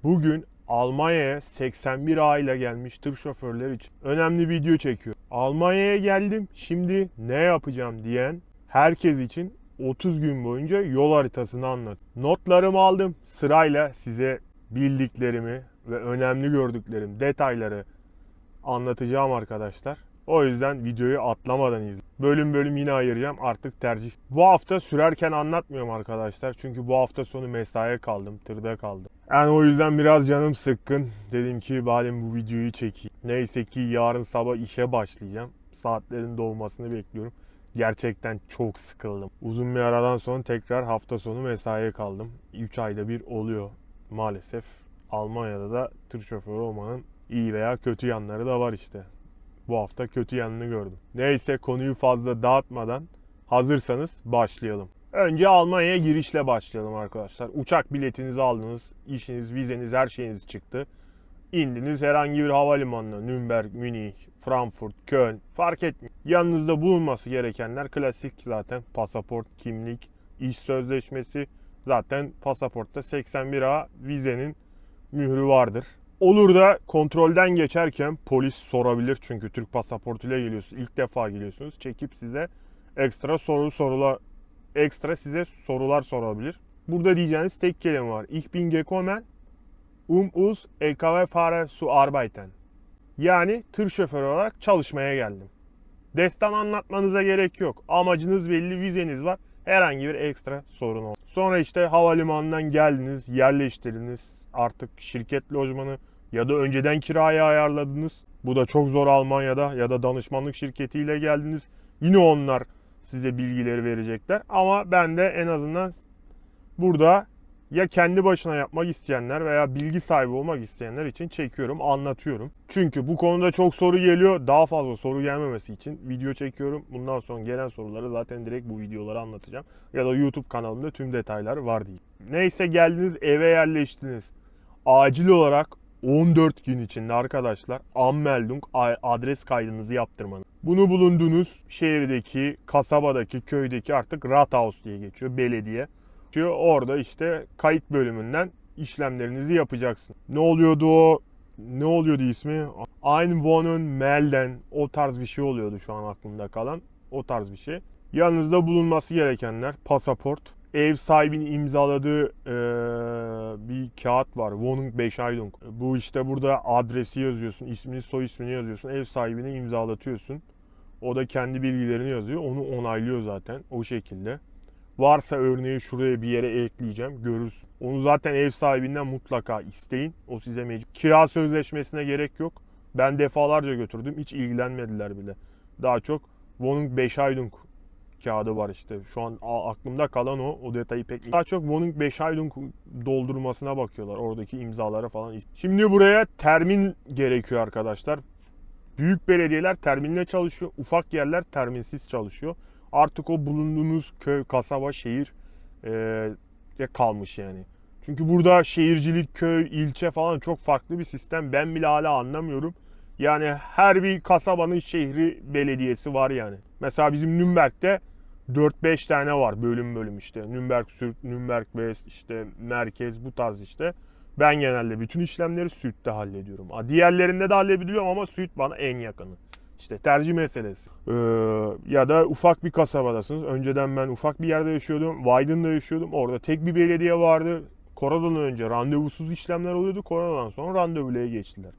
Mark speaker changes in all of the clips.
Speaker 1: Bugün Almanya'ya 81A ile gelmiş tır şoförleri için önemli video çekiyor. Almanya'ya geldim, şimdi ne yapacağım diyen herkes için 30 gün boyunca yol haritasını anlat. Notlarımı aldım, sırayla size bildiklerimi ve önemli gördüklerim, detayları anlatacağım arkadaşlar. O yüzden videoyu atlamadan izleyin. Bölüm bölüm yine ayıracağım, artık tercih. Bu hafta sürerken anlatmıyorum arkadaşlar. Çünkü bu hafta sonu mesaiye kaldım, tırda kaldım. Yani o yüzden biraz canım sıkkın. Dedim ki bari bu videoyu çekeyim. Neyse ki yarın sabah işe başlayacağım. Saatlerin dolmasını bekliyorum. Gerçekten çok sıkıldım. Uzun bir aradan sonra tekrar hafta sonu mesaiye kaldım. 3 ayda bir oluyor maalesef. Almanya'da da tır şoförü olmanın iyi veya kötü yanları da var işte. Bu hafta kötü yanını gördüm. Neyse, konuyu fazla dağıtmadan hazırsanız başlayalım. Önce Almanya'ya girişle başlayalım arkadaşlar. Uçak biletinizi aldınız, işiniz, vizeniz, her şeyiniz çıktı. İndiniz herhangi bir havalimanına. Nürnberg, Münih, Frankfurt, Köln fark etmiyor. Yanınızda bulunması gerekenler klasik zaten. Pasaport, kimlik, iş sözleşmesi. Zaten pasaportta 81A vizenin mührü vardır. Olur da kontrolden geçerken polis sorabilir, çünkü Türk pasaportuyla geliyorsunuz. İlk defa geliyorsunuz. Çekip size ekstra sorular sorabilir. Burada diyeceğiniz tek kelime var. Ich bin gekommen, aus LKW-Fahrer zu arbeiten. Yani tır şoförü olarak çalışmaya geldim. Destan anlatmanıza gerek yok. Amacınız belli, vizeniz var. Herhangi bir ekstra sorun olmaz. Sonra işte havalimanından geldiniz, yerleştirdiniz. Artık şirket lojmanı ya da önceden kiraya ayarladınız. Bu da çok zor Almanya'da. Ya da danışmanlık şirketiyle geldiniz. Yine onlar size bilgileri verecekler. Ama ben de en azından burada ya kendi başına yapmak isteyenler veya bilgi sahibi olmak isteyenler için çekiyorum, anlatıyorum. Çünkü bu konuda çok soru geliyor. Daha fazla soru gelmemesi için video çekiyorum. Bundan sonra gelen soruları zaten direkt bu videolara anlatacağım. Ya da YouTube kanalımda tüm detaylar var diye. Neyse, geldiniz, eve yerleştiniz. Acil olarak 14 gün içinde arkadaşlar Anmeldung adres kaydınızı yaptırmanız. Bunu bulunduğunuz şehirdeki, kasabadaki, köydeki artık Rathaus diye geçiyor, belediye. Orada işte kayıt bölümünden işlemlerinizi yapacaksın. Ne oluyordu ismi? Einwohnen melden, o tarz bir şey oluyordu şu an aklımda kalan. O tarz bir şey. Yanınızda bulunması gerekenler: pasaport, ev sahibinin imzaladığı bir kağıt var. Wohnungsbescheinigung. Bu işte burada adresi yazıyorsun, ismini, soy ismini yazıyorsun, ev sahibine imzalatıyorsun. O da kendi bilgilerini yazıyor, onu onaylıyor zaten o şekilde. Varsa örneği şuraya bir yere ekleyeceğim, görürsün. Onu zaten ev sahibinden mutlaka isteyin. O size mecbur. Kira sözleşmesine gerek yok. Ben defalarca götürdüm. Hiç ilgilenmediler bile. Daha çok Wohnungsbescheinigung kağıdı var işte. Şu an aklımda kalan o. O detayı pek... Daha çok Wohnungsbescheinigung doldurmasına bakıyorlar. Oradaki imzalara falan. Şimdi buraya termin gerekiyor arkadaşlar. Büyük belediyeler terminle çalışıyor. Ufak yerler terminsiz çalışıyor. Artık o bulunduğunuz köy, kasaba, şehir kalmış yani. Çünkü burada şehircilik, köy, ilçe falan çok farklı bir sistem. Ben bile hala anlamıyorum. Yani her bir kasabanın şehri belediyesi var yani. Mesela bizim Nürnberg'de 4-5 tane var bölüm bölüm işte. Nürnberg Süd, Nürnberg West, işte merkez, bu tarz işte. Ben genelde bütün işlemleri Süd'de hallediyorum. Diğerlerinde de halledebiliyorum ama Süd bana en yakını. İşte tercih meselesi. Ya da ufak bir kasabadasınız. Önceden ben ufak bir yerde yaşıyordum. Weidin'de yaşıyordum. Orada tek bir belediye vardı. Koronadan önce randevusuz işlemler oluyordu. Koronadan sonra randevuluya geçtiler.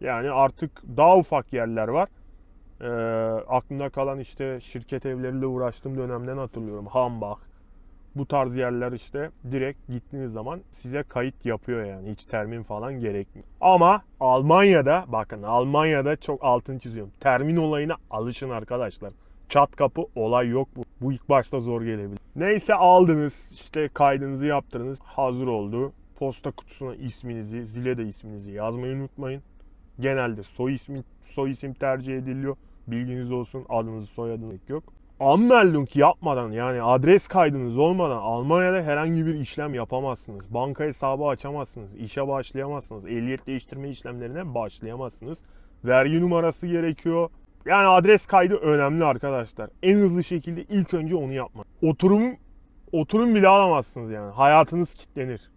Speaker 1: Yani artık daha ufak yerler var. Aklımda kalan işte şirket evleriyle uğraştığım dönemden hatırlıyorum. Hambach. Bu tarz yerler işte direkt gittiğiniz zaman size kayıt yapıyor yani. Hiç termin falan gerekmiyor. Ama Almanya'da, bakın Almanya'da çok altını çiziyorum. Termin olayına alışın arkadaşlar. Çat kapı olay yok bu. Bu ilk başta zor gelebilir. Neyse, aldınız işte, kaydınızı yaptırdınız. Hazır oldu. Posta kutusuna isminizi, zile de isminizi yazmayı unutmayın. Genelde soy isim tercih ediliyor. Bilginiz olsun, adınızı, soyadınız yok. Anmeldung yapmadan, yani adres kaydınız olmadan Almanya'da herhangi bir işlem yapamazsınız. Banka hesabı açamazsınız. İşe başlayamazsınız. Ehliyet değiştirme işlemlerine başlayamazsınız. Vergi numarası gerekiyor. Yani adres kaydı önemli arkadaşlar. En hızlı şekilde ilk önce onu yapmak. Oturum bile alamazsınız yani. Hayatınız kilitlenir.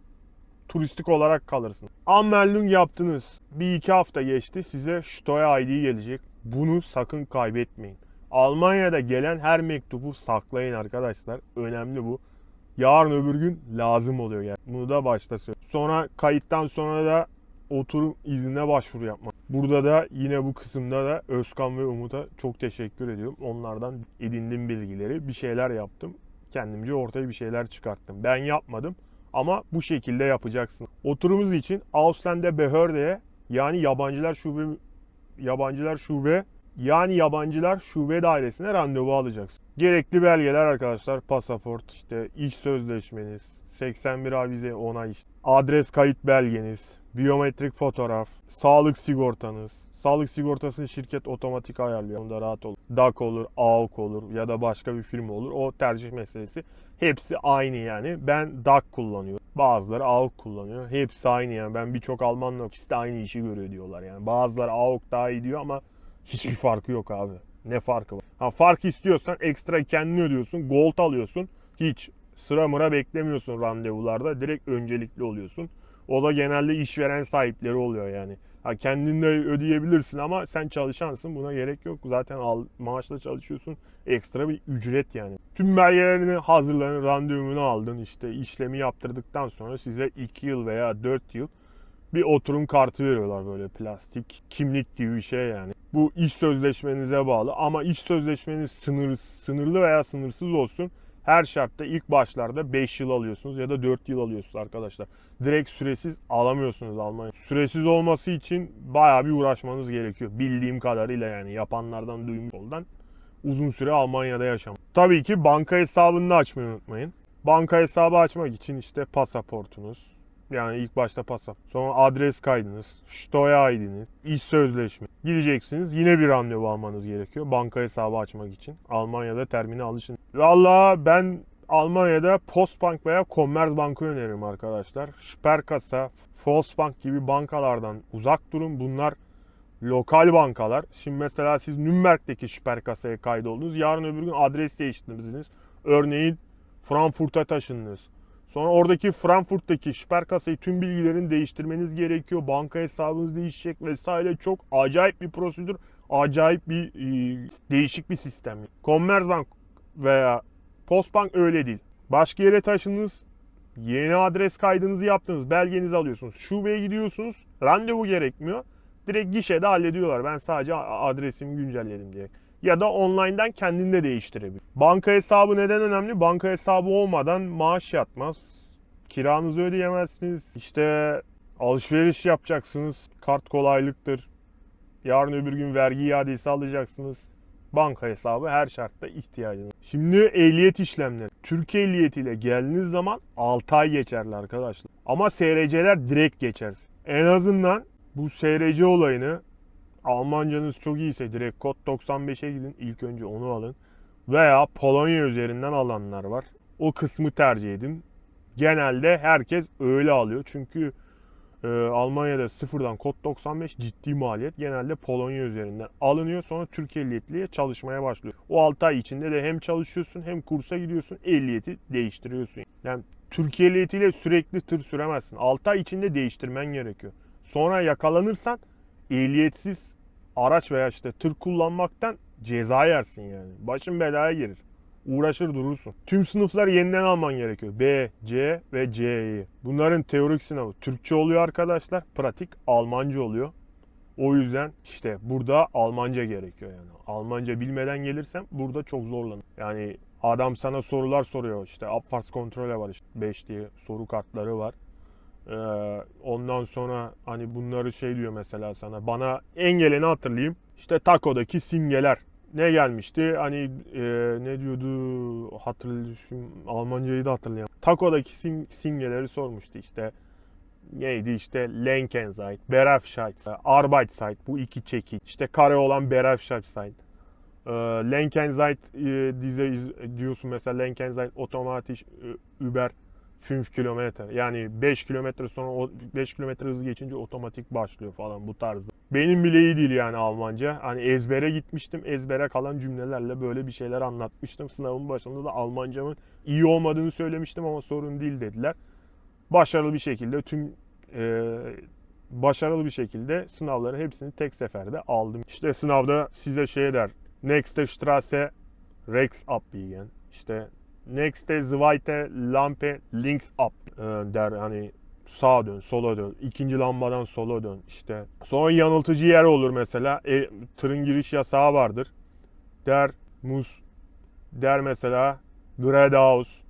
Speaker 1: turistik olarak kalırsın. Anmeldung yaptınız. 1-2 hafta geçti. Size Steuer ID gelecek. Bunu sakın kaybetmeyin. Almanya'da gelen her mektubu saklayın arkadaşlar. Önemli bu. Yarın öbür gün lazım oluyor yani. Bunu da başta söyleyeyim. Sonra kayıttan sonra da oturum iznine başvuru yapmak. Burada da yine bu kısımda da Özkan ve Umut'a çok teşekkür ediyorum. Onlardan edindiğim bilgileri bir şeyler yaptım. Kendimce ortaya bir şeyler çıkarttım. Ben yapmadım ama bu şekilde yapacaksın. Oturumuz için Ausländer Behörde'ye yani yabancılar şube dairesine randevu alacaksın. Gerekli belgeler arkadaşlar, pasaport, işte iş sözleşmeniz, 81A vize onay, adres kayıt belgeniz, biyometrik fotoğraf, sağlık sigortanız. Sağlık sigortasını şirket otomatik ayarlıyor. Onda rahat olun. DAK olur, AOK olur ya da başka bir firma olur. O tercih meselesi. Hepsi aynı yani. Ben DAK kullanıyorum. Bazıları AOK kullanıyor. Hepsi aynı yani. Ben birçok Almanla ikisi de aynı işi görüyor diyorlar yani. Bazıları AOK daha iyi diyor ama hiçbir farkı yok abi. Ne farkı var? Ha, fark istiyorsan ekstra kendini ödüyorsun. Gold alıyorsun. Hiç sıra mıra beklemiyorsun randevularda. Direkt öncelikli oluyorsun. O da genelde işveren sahipleri oluyor yani. Ha, kendin de ödeyebilirsin ama sen çalışansın. Buna gerek yok. Zaten maaşla çalışıyorsun. Ekstra bir ücret yani. Tüm belgelerini hazırladın, randevunu aldın. İşte işlemi yaptırdıktan sonra size 2 yıl veya 4 yıl bir oturum kartı veriyorlar, böyle plastik kimlik gibi bir şey yani. Bu iş sözleşmenize bağlı ama iş sözleşmeniz sınırlı veya sınırsız olsun. Her şartta ilk başlarda 5 yıl alıyorsunuz ya da 4 yıl alıyorsunuz arkadaşlar. Direkt süresiz alamıyorsunuz Almanya. Süresiz olması için bayağı bir uğraşmanız gerekiyor. Bildiğim kadarıyla yani yapanlardan duymuş oldan uzun süre Almanya'da yaşam. Tabii ki banka hesabını da açmayı unutmayın. Banka hesabı açmak için işte pasaportunuz. Yani ilk başta pasaport. Sonra adres kaydınız, Steuer ID'niz, iş sözleşme. Gideceksiniz. Yine bir randevu almanız gerekiyor banka hesabı açmak için. Almanya'da termine alışın. Valla ben Almanya'da Postbank veya Commerzbank'ı öneririm arkadaşlar. Sparkasse, Volksbank gibi bankalardan uzak durun. Bunlar lokal bankalar. Şimdi mesela siz Nürnberg'deki Sparkasse'ye kaydoldunuz. Yarın öbür gün adres değiştirdiniz. Örneğin Frankfurt'a taşındınız. Sonra oradaki Frankfurt'taki Sparkasse'yi tüm bilgilerini değiştirmeniz gerekiyor. Banka hesabınız değişecek vesaire. Çok acayip bir prosedür. Acayip bir değişik bir sistem. Commerzbank veya Postbank öyle değil. Başka yere taşındınız. Yeni adres kaydınızı yaptınız. Belgenizi alıyorsunuz. Şubeye gidiyorsunuz. Randevu gerekmiyor. Direkt gişede hallediyorlar. Ben sadece adresimi güncelledim diye. Ya da online'dan kendin de değiştirebilir. Banka hesabı neden önemli? Banka hesabı olmadan maaş yatmaz. Kiranızı ödeyemezsiniz. İşte alışveriş yapacaksınız. Kart kolaylıktır. Yarın öbür gün vergi iadesi alacaksınız. Banka hesabı her şartta ihtiyacınız. Şimdi ehliyet işlemleri. Türkiye ehliyetiyle geldiğiniz zaman 6 ay geçerli arkadaşlar. Ama SRC'ler direkt geçer. En azından bu SRC olayını, Almancanız çok iyiyse direkt kod 95'e gidin. İlk önce onu alın. Veya Polonya üzerinden alanlar var. O kısmı tercih edin. Genelde herkes öyle alıyor. Çünkü Almanya'da sıfırdan kod 95 ciddi maliyet. Genelde Polonya üzerinden alınıyor. Sonra Türkiye ehliyetliye çalışmaya başlıyor. O 6 ay içinde de hem çalışıyorsun hem kursa gidiyorsun. Ehliyeti değiştiriyorsun. Yani Türkiye ehliyetiyle sürekli tır süremezsin. 6 ay içinde değiştirmen gerekiyor. Sonra yakalanırsan ehliyetsiz araç veya işte tır kullanmaktan ceza yersin yani. Başın belaya girer. Uğraşır durursun. Tüm sınıfları yeniden alman gerekiyor. B, C ve C'yi. Bunların teorik sınavı Türkçe oluyor arkadaşlar. Pratik Almanca oluyor. O yüzden işte burada Almanca gerekiyor yani. Almanca bilmeden gelirsen burada çok zorlanır. Yani adam sana sorular soruyor. İşte Abfahrtskontrolle var işte 5 diye soru kartları var. Ondan sonra hani bunları şey diyor mesela sana. Bana en geleni hatırlayayım. İşte takodaki simgeler. Ne gelmişti? Hani ne diyordu? Hatırlıyorum. Almancayı da hatırlayamam. Takodaki simgeleri sormuştu işte. Neydi işte Lenkenzeit, Berufsscheit, Arbeitszeit bu iki çekiç. İşte kare olan Berufsscheit. Lenkenzeit diyorsun mesela Lenkenzeit otomatik Uber 5 kilometre. Yani 5 kilometre sonra o 5 kilometre hızı geçince otomatik başlıyor falan bu tarzda. Benim bile iyi değil yani Almanca. Hani ezbere gitmiştim. Ezbere kalan cümlelerle böyle bir şeyler anlatmıştım. Sınavın başında da Almancamın iyi olmadığını söylemiştim ama sorun değil dediler. başarılı bir şekilde başarılı bir şekilde sınavların hepsini tek seferde aldım. İşte sınavda size şey der. Nächste Straße rechts abbiegen. İşte nächste zweite Lampe links ab der. Hani sağa dön, sola dön. İkinci lambadan sola dön. İşte sonra yanıltıcı yer olur mesela. Tırın giriş yasağı vardır. Der mesela geradeaus.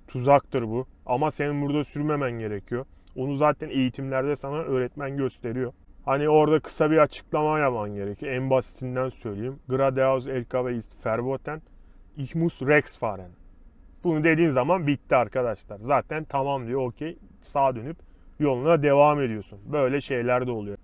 Speaker 1: Tuzaktır bu. Ama senin burada sürmemen gerekiyor. Onu zaten eğitimlerde sana öğretmen gösteriyor. Hani orada kısa bir açıklama yapman gerekiyor. En basitinden söyleyeyim. Geradeaus LKW ist verboten. Ich muss rechts fahren. Bunu dediğin zaman bitti arkadaşlar. Zaten tamam diyor, okey. Sağa dönüp yoluna devam ediyorsun. Böyle şeyler de oluyor.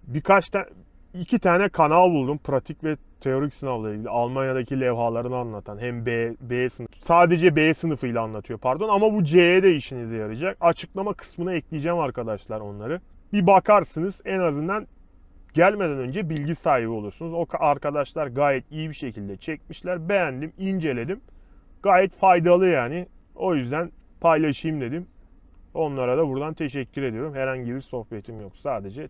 Speaker 1: İki tane kanal buldum. Pratik ve teorik sınavla ilgili. Almanya'daki levhalarını anlatan. Hem B sınıf. Sadece B sınıfıyla anlatıyor pardon. Ama bu C'ye de işinize yarayacak. Açıklama kısmına ekleyeceğim arkadaşlar onları. Bir bakarsınız, en azından gelmeden önce bilgi sahibi olursunuz. O arkadaşlar gayet iyi bir şekilde çekmişler. Beğendim, inceledim. Gayet faydalı yani. O yüzden paylaşayım dedim. Onlara da buradan teşekkür ediyorum. Herhangi bir sohbetim yok. Sadece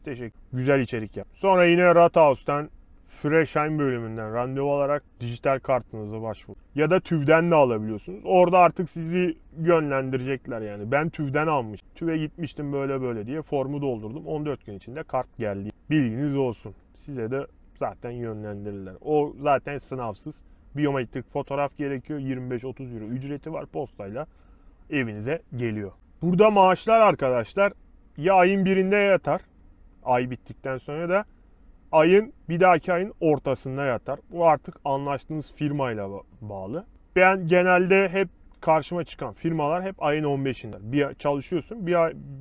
Speaker 1: güzel içerik yap. Sonra yine Rathaus'tan Führerschein bölümünden randevu alarak dijital kartınızı başvurun. Ya da TÜV'den de alabiliyorsunuz. Orada artık sizi yönlendirecekler yani. Ben TÜV'den almıştım. TÜV'e gitmiştim böyle diye formu doldurdum. 14 gün içinde kart geldi. Bilginiz olsun. Size de zaten yönlendirirler. O zaten sınavsız. Biyometrik fotoğraf gerekiyor. 25-30 euro ücreti var. Postayla evinize geliyor. Burada maaşlar arkadaşlar ya ayın birinde yatar. Ay bittikten sonra da bir dahaki ayın ortasında yatar. Bu artık anlaştığınız firmayla bağlı. Ben genelde hep karşıma çıkan firmalar hep ayın 15'inde. Bir çalışıyorsun,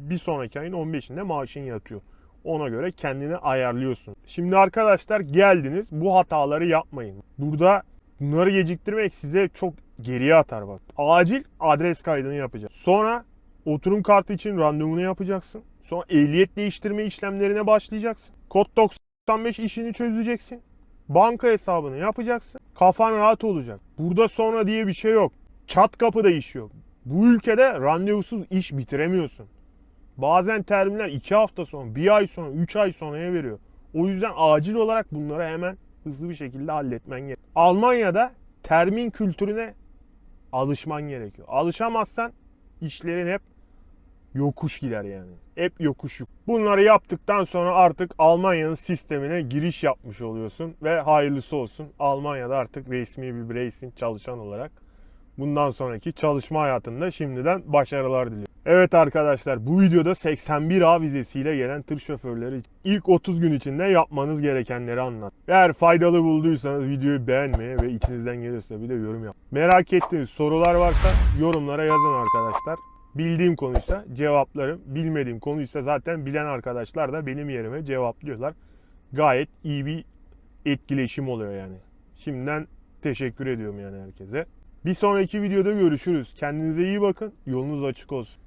Speaker 1: bir sonraki ayın 15'inde maaşın yatıyor. Ona göre kendini ayarlıyorsun. Şimdi arkadaşlar geldiniz, bu hataları yapmayın. Burada bunları geciktirmek size çok geriye atar bak. Acil adres kaydını yapacaksın. Sonra oturum kartı için randevunu yapacaksın. Sonra ehliyet değiştirme işlemlerine başlayacaksın. Kod 95 işini çözeceksin. Banka hesabını yapacaksın. Kafan rahat olacak. Burada sonra diye bir şey yok. Çat kapıda iş yok. Bu ülkede randevusuz iş bitiremiyorsun. Bazen terminler 2 hafta sonra, 1 ay sonra, 3 ay sonraya veriyor. O yüzden acil olarak bunları hemen hızlı bir şekilde halletmen gerekiyor. Almanya'da termin kültürüne alışman gerekiyor. Alışamazsan işlerin hep yokuş gider yani. Hep yokuş. Bunları yaptıktan sonra artık Almanya'nın sistemine giriş yapmış oluyorsun ve hayırlısı olsun. Almanya'da artık resmi bir bireysin çalışan olarak. Bundan sonraki çalışma hayatında şimdiden başarılar diliyorum. Evet arkadaşlar, bu videoda 81A vizesiyle gelen tır şoförleri ilk 30 gün içinde yapmanız gerekenleri anlat. Eğer faydalı bulduysanız videoyu beğenmeyi ve içinizden gelirse bir de yorum yap. Merak ettiğiniz sorular varsa yorumlara yazın arkadaşlar. Bildiğim konuysa cevaplarım. Bilmediğim konuysa zaten bilen arkadaşlar da benim yerime cevaplıyorlar. Gayet iyi bir etkileşim oluyor yani. Şimdiden teşekkür ediyorum yani herkese. Bir sonraki videoda görüşürüz. Kendinize iyi bakın. Yolunuz açık olsun.